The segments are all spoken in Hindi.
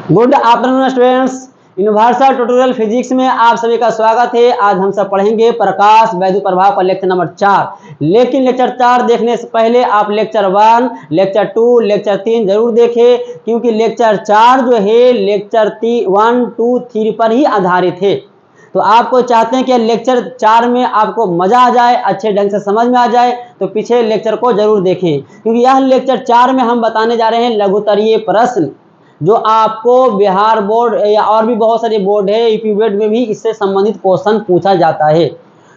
Good afternoon students. Universal tutorial physics में आप सभी का स्वागत है। आज हम सब पढ़ेंगे प्रकाश वैद्युत प्रभाव का लेक्चर नंबर 4। लेकिन लेक्चर 4 देखने से पहले आप लेक्चर 1, लेक्चर 2, लेक्चर 3 जरूर देखें, क्योंकि लेक्चर 4 जो है लेक्चर 1, 2, 3 पर ही आधारित है। तो आपको चाहते हैं कि लेक्चर 4 में आपको मजा आ जाए, अच्छे ढंग से समझ में आ जाए, तो पीछे लेक्चर को जरूर देखें, क्योंकि यह लेक्चर 4 में हम बताने जा रहे हैं लघुत्तरीय प्रश्न, जो आपको बिहार बोर्ड या और भी बहुत सारे बोर्ड है, यूपी बोर्ड में भी इससे संबंधित क्वेश्चन पूछा जाता है।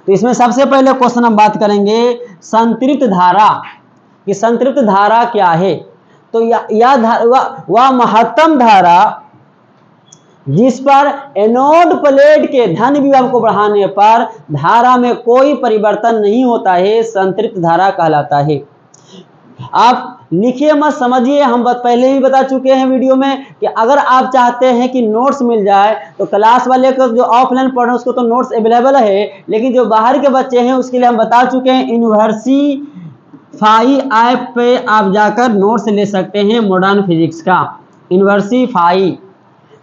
तो इसमें सबसे पहले क्वेश्चन हम बात करेंगे संतृप्त धारा कि संतृप्त धारा क्या है। तो वह महत्तम धारा जिस पर एनोड प्लेट के धन विभव को बढ़ाने पर धारा में कोई परिवर्तन नहीं होता है, संतृप्त धारा कहलाता है। आप लिखिए मत, समझिए। हम पहले ही बता चुके हैं वीडियो में कि अगर आप चाहते हैं कि नोट्स मिल जाए तो क्लास वाले को जो ऑफलाइन पढ़ रहे हैं उसको तो नोट्स अवेलेबल है, लेकिन जो बाहर के बच्चे हैं उसके लिए हम बता चुके हैं यूनिवर्सिफाई ऐप पे आप जाकर नोट्स ले सकते हैं मॉडर्न फिजिक्स का। यूनिवर्सिफाई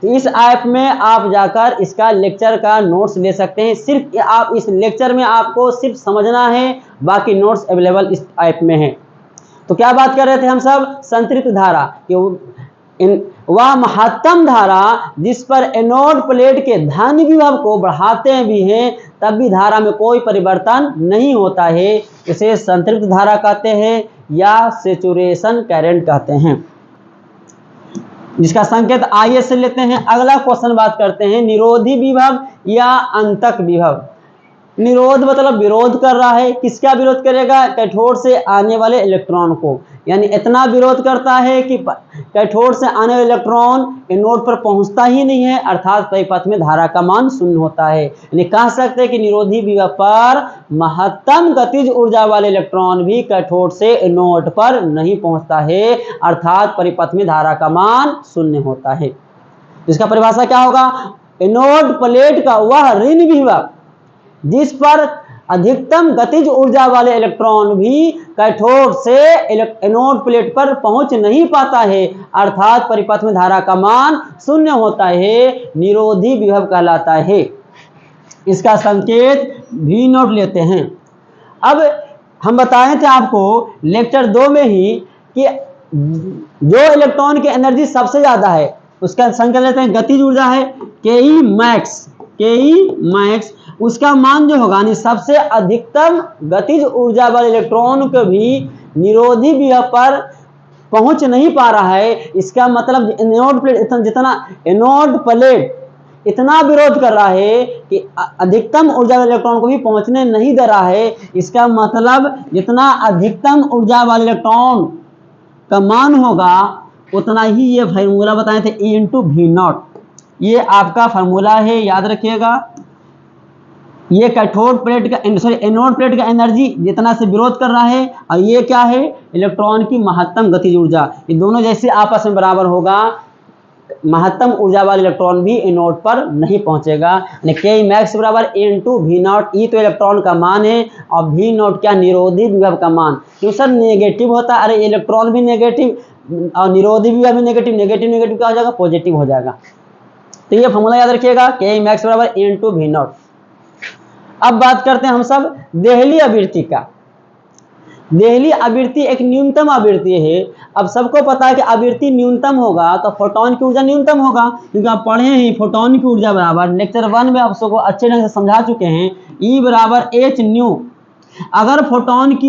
इस ऐप में आप जाकर इसका लेक्चर का नोट्स ले सकते हैं। सिर्फ आप इस लेक्चर में आपको सिर्फ समझना है, बाकी नोट्स अवेलेबल इस ऐप में है। तो क्या बात कर रहे थे हम सब? संतृप्त धारा कि वह महत्तम धारा जिस पर एनोड प्लेट के धन विभव को बढ़ाते भी हैं तब भी धारा में कोई परिवर्तन नहीं होता है, इसे संतृप्त धारा कहते हैं या सैचुरेशन करंट कहते हैं, जिसका संकेत आइए से लेते हैं। अगला क्वेश्चन बात करते हैं निरोधी विभव या अंतक विभव। निरोध मतलब विरोध कर रहा है। किसका विरोध करेगा? कैथोड से आने वाले इलेक्ट्रॉन को, यानी इतना विरोध करता है कि कैथोड से आने वाले इलेक्ट्रॉन एनोड पर पहुंचता ही नहीं है, अर्थात परिपथ में धारा का मान शून्य होता है। यानी कह सकते हैं कि निरोधी विभव पर महत्तम गतिज ऊर्जा वाले इलेक्ट्रॉन भी कैथोड से एनोड पर नहीं पहुंचता है, अर्थात परिपथ में धारा का मान शून्य होता है। इसका परिभाषा क्या होगा? एनोड प्लेट का वह ऋण विभव जिस पर अधिकतम गतिज ऊर्जा वाले इलेक्ट्रॉन भी कैथोड से एनोड प्लेट पर पहुंच नहीं पाता है, अर्थात परिपथ में धारा का मान शून्य होता है, निरोधी विभव कहलाता है। इसका संकेत V0 लेते हैं। अब हम बताए थे आपको लेक्चर 2 में ही कि जो इलेक्ट्रॉन की एनर्जी सबसे ज्यादा है उसका संकेत लेते हैं गतिज ऊर्जा है Ke मैक्स, उसका मान जो होगा यानी सबसे अधिकतम गतिज ऊर्जा वाले इलेक्ट्रॉन को भी निरोधी विभव पर पहुंच नहीं पा रहा है। इसका मतलब एनोड प्लेट जितना एनोड प्लेट इतना विरोध कर रहा है कि अधिकतम ऊर्जा वाले इलेक्ट्रॉन को भी पहुंचने नहीं दे रहा है। इसका मतलब जितना अधिकतम ऊर्जा वाले इलेक्ट्रॉन का मान होगा उतना ही, ये फार्मूला बताए थे E × V0, ये आपका फार्मूला है, याद रखिएगा। ये कैथोड प्लेट का एनोड प्लेट का एनर्जी जितना से विरोध कर रहा है, और ये क्या है? इलेक्ट्रॉन की महत्तम गतिज ऊर्जा। ये दोनों जैसे आपस में बराबर होगा, महत्तम ऊर्जा वाला इलेक्ट्रॉन भी एनोड पर नहीं पहुंचेगा। Ke मैक्स बराबर E × V0। E तो इलेक्ट्रॉन का मान है और V0 क्या? निरोधी विभव का मान। क्यों सर नेगेटिव होता है? अरे इलेक्ट्रॉन भी नेगेटिव और निरोधी विभव भी नेगेटिव, नेगेटिव क्या हो जाएगा? पॉजिटिव हो जाएगा। तो ये फॉर्मूला याद रखिएगा, Ke मैक्स बराबर E × V0। अब बात करते हैं हम सब देहली आवृत्ति का। देहली आवृत्ति एक न्यूनतम आवृत्ति है। अब सबको पता है कि आवृत्ति न्यूनतम होगा तो फोटोन की ऊर्जा न्यूनतम होगा, क्योंकि आप पढ़े हैं फोटोन की ऊर्जा बराबर लेक्चर 1 में आप सबको अच्छे ढंग से समझा चुके हैं, E बराबर h न्यू। अगर फोटोन की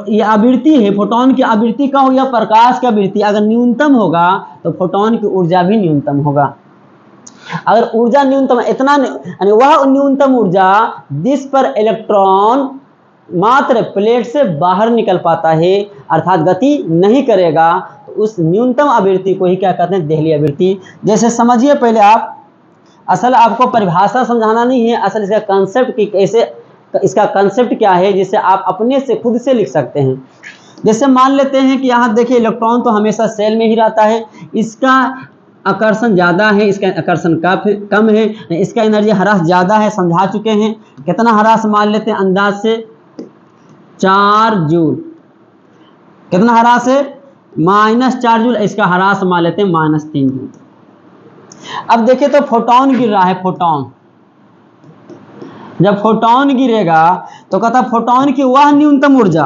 ये आवृत्ति है, फोटोन की आवृत्ति का हो या प्रकाश की आवृत्ति अगर न्यूनतम होगा तो फोटोन की ऊर्जा भी न्यूनतम होगा। अगर ऊर्जा न्यूनतम इतना, यानी वह न्यूनतम ऊर्जा जिस पर इलेक्ट्रॉन मात्र प्लेट से बाहर निकल पाता है, अर्थात गति नहीं करेगा, तो उस न्यूनतम आवृत्ति को ही क्या कहते हैं? देहली आवृत्ति। जैसे समझिए पहले आप, असल आपको परिभाषा समझाना नहीं है, असल इसका कंसेप्ट कि कैसे, इसका कंसेप्ट क्या है जिसे आप अपने से खुद से लिख सकते हैं। जैसे मान लेते हैं कि यहाँ देखिए इलेक्ट्रॉन तो हमेशा सेल में ही रहता है, इसका आकर्षण ज़्यादा है, इसका आकर्षण कम है, इसका एनर्जी ह्रास ज़्यादा है, समझा चुके हैं। कितना ह्रास मान लेते हैं? अंदाज से 4 जूल। कितना ह्रास है? -4 जूल, इसका ह्रास मान लेते हैं -3 जूल। अब देखिए तो फोटोन गिर रहा है, फोटोन। जब फोटोन गिरेगा तो कहता फोटोन की वह न्यूनतम ऊर्जा,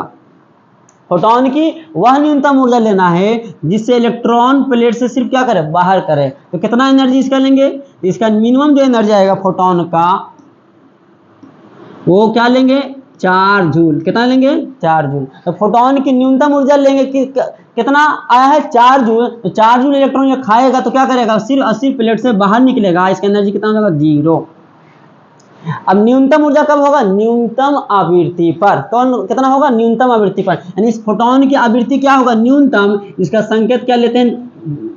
फोटोन की वह न्यूनतम ऊर्जा लेना है जिससे इलेक्ट्रॉन प्लेट से सिर्फ क्या करे, बाहर करे। तो कितना एनर्जी इसका लेंगे, इसका मिनिमम जो एनर्जी आएगा फोटोन का वो क्या लेंगे, 4 जूल। कितना लेंगे, 4 जूल। तो फोटोन की न्यूनतम ऊर्जा लेंगे कि कितना आया है, 4 जूल। तो 4 जूल इलेक्ट्रॉन जब खाएगा तो क्या करेगा, सिर्फ 80 प्लेट से बाहर निकलेगा। इसका एनर्जी कितना होगा, 0। अब न्यूनतम ऊर्जा कब होगा, न्यूनतम आवृत्ति पर। कौन कितना होगा, न्यूनतम आवृत्ति पर। यानी इस फोटोन की आवृत्ति क्या होगा, न्यूनतम। इसका संकेत क्या लेते हैं,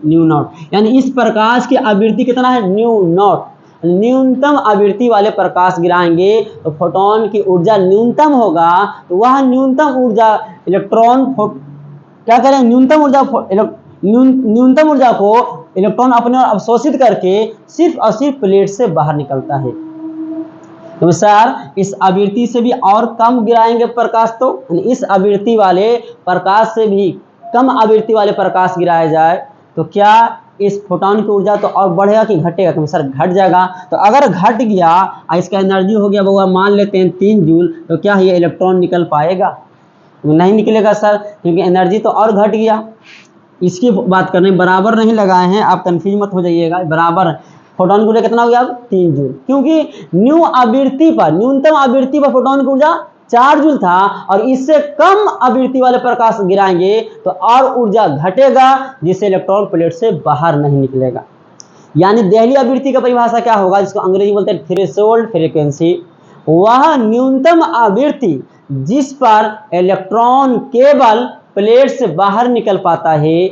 न्यू नॉट। यानी इस प्रकाश की आवृत्ति कितना है, न्यू नॉट। न्यूनतम आवृत्ति वाले प्रकाश गिराएंगे तो फोटोन की ऊर्जा न्यूनतम होगा। तो वह न्यूनतम ऊर्जा इलेक्ट्रॉन क्या करें, न्यूनतम ऊर्जा को इलेक्ट्रॉन अपने ओर अवशोषित करके सिर्फ 80 प्लेट से बाहर निकलता है। तो सर इस आवृत्ति से भी और कम गिराएंगे प्रकाश, तो इस आवृत्ति वाले प्रकाश से भी कम आवृत्ति वाले प्रकाश गिराया जाए तो क्या इस फोटोन की ऊर्जा तो और बढ़ेगा कि घटेगा, तो सर घट जाएगा। तो अगर घट गया, इसका एनर्जी हो गया वो मान लेते हैं 3 जूल, तो क्या ये इलेक्ट्रॉन निकल पाएगा, नहीं निकलेगा सर, क्योंकि एनर्जी तो और घट गया। इसकी बात करने बराबर नहीं लगाए हैं, आप कंफ्यूज मत हो जाइएगा। बराबर फोटोन की ऊर्जा कितना हो गया, 3 जूल, क्योंकि न्यू आवृत्ति पर, न्यूनतम आवृत्ति पर फोटोन की ऊर्जा 4 जूल था और इससे कम आवृत्ति वाले प्रकाश गिराएंगे तो और ऊर्जा घटेगा जिससे इलेक्ट्रॉन प्लेट से बाहर नहीं निकलेगा। यानी देहली आवृत्ति का परिभाषा क्या होगा, जिसको अंग्रेजी बोलते हैं थ्रेशोल्ड फ्रीक्वेंसी। वह न्यूनतम आवृत्ति जिस पर इलेक्ट्रॉन केवल प्लेट से बाहर निकल पाता है।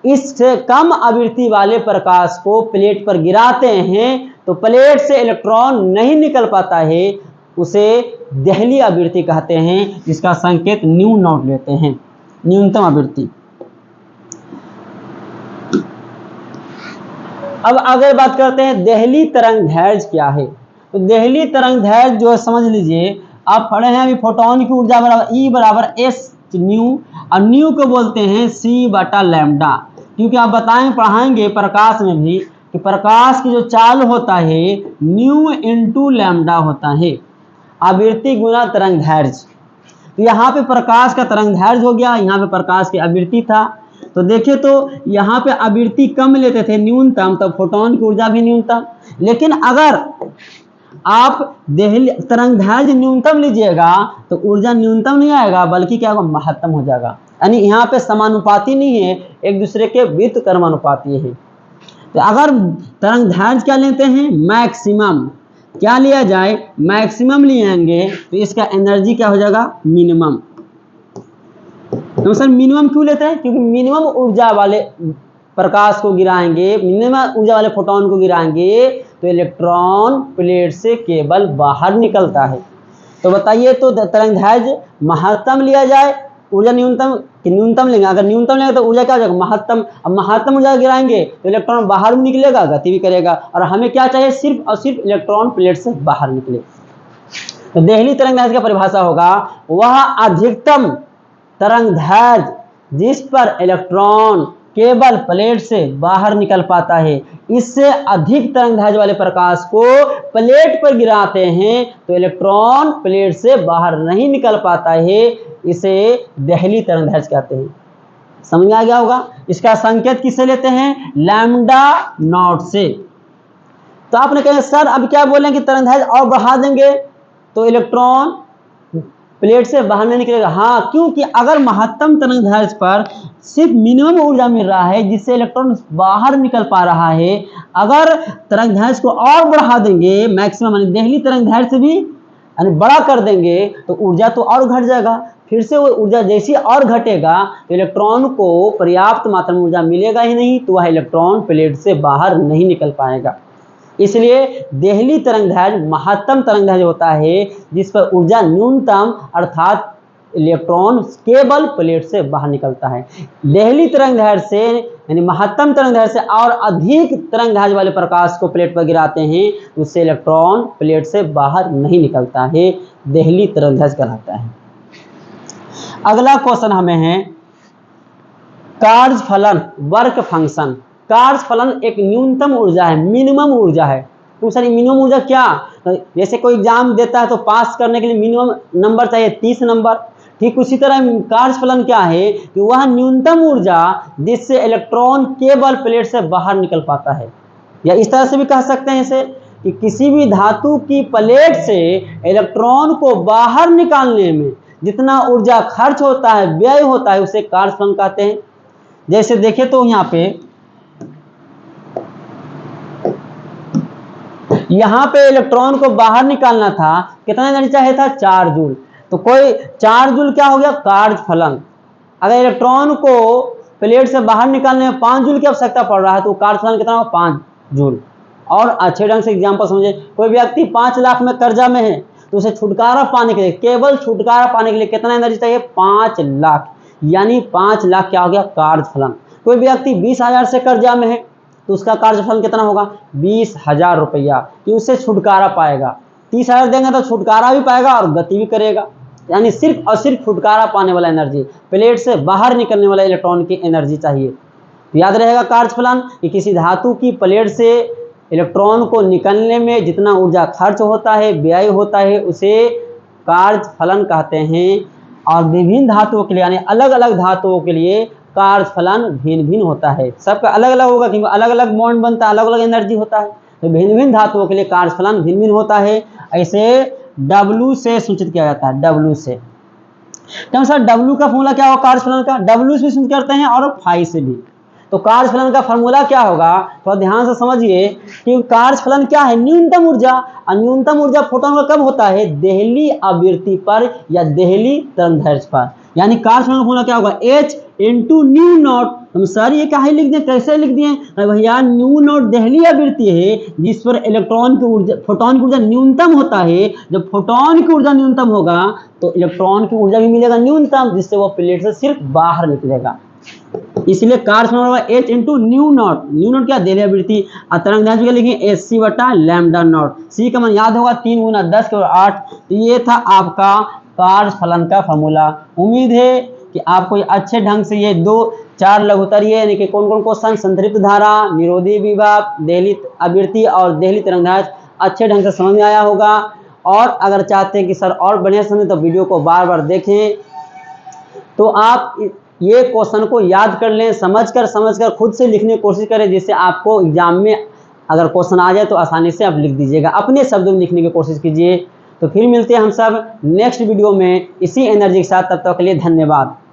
इससे कम आवृत्ति वाले प्रकाश को प्लेट पर गिराते हैं तो प्लेट से इलेक्ट्रॉन नहीं निकल पाता है, उसे देहली आवृत्ति कहते हैं, जिसका संकेत न्यू नॉट लेते हैं, न्यूनतम आवृत्ति। अब अगर बात करते हैं देहली तरंगदैर्घ्य क्या है, तो देहली तरंगदैर्घ्य जो है समझ लीजिए, आप पढ़े हैं अभी फोटोन की ऊर्जा बराबर E बराबर S न्यू, और न्यू को बोलते हैं C/λ, क्योंकि आप पढ़ाएंगे प्रकाश में भी कि प्रकाश की जो चाल होता है न्यू इंटू लैम्डा होता है, आवृत्ति गुना तरंगदैर्घ्य। तो यहाँ पे प्रकाश का तरंगदैर्घ्य हो गया, यहाँ पे प्रकाश की आवृत्ति था। तो देखिए तो यहाँ पे आवृत्ति कम लेते थे, न्यूनतम, तो फोटोन की ऊर्जा भी न्यूनतम। लेकिन अगर आप देहली तरंगदैर्घ्य न्यूनतम लीजिएगा तो ऊर्जा न्यूनतम नहीं आएगा, बल्कि क्या होगा, महत्तम हो जाएगा। यानी यहाँ पे समानुपाती नहीं है, एक दूसरे के व्युत्क्रमानुपाती है। तो अगर तरंगदैर्घ्य क्या लेते हैं, मैक्सिमम, क्या लिया जाए, मैक्सिमम लिएंगे तो इसका एनर्जी क्या हो जाएगा, मिनिमम। तो सर मिनिमम क्यों लेते हैं, क्योंकि मिनिमम ऊर्जा वाले प्रकाश को गिराएंगे, मिनिमम ऊर्जा वाले फोटोन को गिराएंगे तो इलेक्ट्रॉन प्लेट से केवल बाहर निकलता है। तो बताइए तो तरंगदैर्घ्य महत्तम लिया जाए, ऊर्जा न्यूनतम कि न्यूनतम लेंगे। अगर न्यूनतम लेंगे तो ऊर्जा क्या हो जाएगा, महत्तम। अब महत्तम ऊर्जा गिराएंगे तो इलेक्ट्रॉन बाहर भी निकलेगा, गति भी करेगा, और हमें क्या चाहिए, सिर्फ और सिर्फ इलेक्ट्रॉन प्लेट से बाहर निकले। तो देहली तरंगदैर्घ्य का परिभाषा होगा वह अधिकतम तरंगदैर्घ्य जिस पर इलेक्ट्रॉन केवल प्लेट से बाहर निकल पाता है। इससे अधिक तरंगदैर्घ्य वाले प्रकाश को प्लेट पर गिराते हैं तो इलेक्ट्रॉन प्लेट से बाहर नहीं निकल पाता है, इसे देहली तरंगदैर्घ्य कहते हैं। समझ में आ गया होगा। इसका संकेत किससे लेते हैं, लैम्डा नॉट से। तो आपने कहा सर अब क्या बोलें कि तरंगदैर्घ्य और बढ़ा देंगे तो इलेक्ट्रॉन प्लेट से बाहर नहीं निकलेगा। हाँ, क्योंकि अगर महत्तम तरंगदैर्घ्य पर सिर्फ मिनिमम ऊर्जा मिल रहा है जिससे इलेक्ट्रॉन बाहर निकल पा रहा है, अगर तरंगदैर्घ्य को और बढ़ा देंगे, मैक्सिमम यानी देहली तरंगदैर्घ्य से भी यानी बड़ा कर देंगे तो ऊर्जा तो और घट जाएगा। फिर से वो ऊर्जा जैसी और घटेगा तो इलेक्ट्रॉन को पर्याप्त मात्रा में ऊर्जा मिलेगा ही नहीं, तो वह इलेक्ट्रॉन प्लेट से बाहर नहीं निकल पाएगा। इसलिए देहली तरंगदैर्घ्य महत्तम तरंगदैर्घ्य होता है जिस पर ऊर्जा न्यूनतम अर्थात इलेक्ट्रॉन केवल प्लेट से बाहर निकलता है। देहली तरंगदैर्घ्य से यानी महत्तम तरंगदैर्घ्य से और अधिक तरंगदैर्घ्य वाले प्रकाश को प्लेट पर गिराते हैं, उससे इलेक्ट्रॉन प्लेट से बाहर नहीं निकलता है, देहली तरंगदैर्घ्य कहलाता है। अगला क्वेश्चन हमें है कार्य फलन वर्क फंक्शन। कार्य फलन एक न्यूनतम ऊर्जा है, मिनिमम ऊर्जा है। तो सर मिनिमम ऊर्जा क्या? जैसे कोई एग्जाम देता है तो पास करने के लिए मिनिमम नंबर चाहिए 30 नंबर। ठीक उसी तरह कार्य फलन क्या है कि वह न्यूनतम ऊर्जा जिससे इलेक्ट्रॉन केवल प्लेट से बाहर निकल पाता है। या इस तरह से भी कह सकते हैं इसे कि किसी भी धातु की प्लेट से इलेक्ट्रॉन को बाहर निकालने में जितना ऊर्जा खर्च होता है, व्यय होता है, उसे कार्य फलन कहते हैं। जैसे देखें तो यहाँ पे इलेक्ट्रॉन को बाहर निकालना था, कितना एनर्जी चाहिए था? 4 जूल। तो कोई 4 जूल क्या हो गया? कार्य फलन। अगर इलेक्ट्रॉन को प्लेट से बाहर निकालने में 5 जूल की आवश्यकता पड़ रहा है तो कार्य फलन कितना होगा? 5 जूल। और अच्छे ढंग से एग्जाम्पल समझे, कोई व्यक्ति 5 लाख में कर्जा में है तो उसे छुटकारा पाने के लिए, केवल छुटकारा पाने के लिए कितना एनर्जी चाहिए? 5 लाख। यानी 5 लाख क्या हो गया? कार्य फलन। कोई व्यक्ति 20,000 से कर्जा में है तो उसका कार्यफल कितना होगा? 20,000 रुपया कि उससे छुटकारा पाएगा। 30,000 देंगे तो छुटकारा भी पाएगा और गति भी करेगा। यानी सिर्फ और सिर्फ छुटकारा पाने वाला एनर्जी, प्लेट से बाहर निकलने वाला इलेक्ट्रॉन की एनर्जी चाहिए। तो याद रहेगा कार्यफलन कि किसी धातु की प्लेट से इलेक्ट्रॉन को निकलने में जितना ऊर्जा खर्च होता है, व्यय होता है, उसे कार्यफलन कहते हैं। और विभिन्न धातुओं के लिए यानी अलग अलग धातुओं के लिए कार्य फलन भिन्न भिन्न होता है। सबका अलग अलग होगा क्योंकि अलग अलग बॉन्ड बनता है, अलग अलग एनर्जी होता है। तो भिन्न भिन्न धातुओं के लिए कार्य फलन भिन्न भिन्न होता है। ऐसे W से सूचित किया जाता है, W से। तो सर W का फॉर्मूला क्या होगा कार्य फलन का? W से सूचित करते हैं और फाई से भी। तो कार्य फलन का फॉर्मूला क्या होगा? थोड़ा ध्यान से समझिए कि कार्य फलन क्या है? न्यूनतम ऊर्जा। और न्यूनतम ऊर्जा फोटोन का कब होता है? देहली आवृत्ति पर या देहली तरंगदैर्घ्य पर। यानी कार्य फलन का फॉर्मूला क्या होगा? H into new not. हम सर ये क्या लिख दें, कैसे लिख दिए? भैया न्यू नॉट देहली आवृत्ति है जिस पर इलेक्ट्रॉन की ऊर्जा, फोटोन की ऊर्जा न्यूनतम होता है। जब फोटोन की ऊर्जा न्यूनतम होगा तो इलेक्ट्रॉन की ऊर्जा भी मिलेगा न्यूनतम, जिससे वो प्लेट से सिर्फ बाहर निकलेगा। इसलिए कार्य फलन होगा H into new not. New not क्या? देहली आवृत्ति। तरंगदैर्घ्य लिखेंगे SC बटा लैम्डा नॉट। C का मान याद होगा 3 गुना 10 के 8। तो ये था आपका कार्य फलन का फॉर्मूला। उम्मीद है कि आपको अच्छे ढंग से ये 2-4 लघुत्तरीय यानी कि कौन कौन क्वेश्चन, संतृप्त धारा, निरोधी विभव, देहली आवृत्ति और देहली तरंगदैर्घ्य अच्छे ढंग से समझ में आया होगा। और अगर चाहते हैं कि सर और बढ़िया समझें तो वीडियो को बार बार देखें। तो आप ये क्वेश्चन को याद कर लें, समझकर खुद से लिखने की कोशिश करें, जिससे आपको एग्जाम में अगर क्वेश्चन आ जाए तो आसानी से आप लिख दीजिएगा। अपने शब्दों में लिखने की कोशिश कीजिए। तो फिर मिलते हैं हम सब नेक्स्ट वीडियो में इसी एनर्जी के साथ। तब तक के लिए धन्यवाद।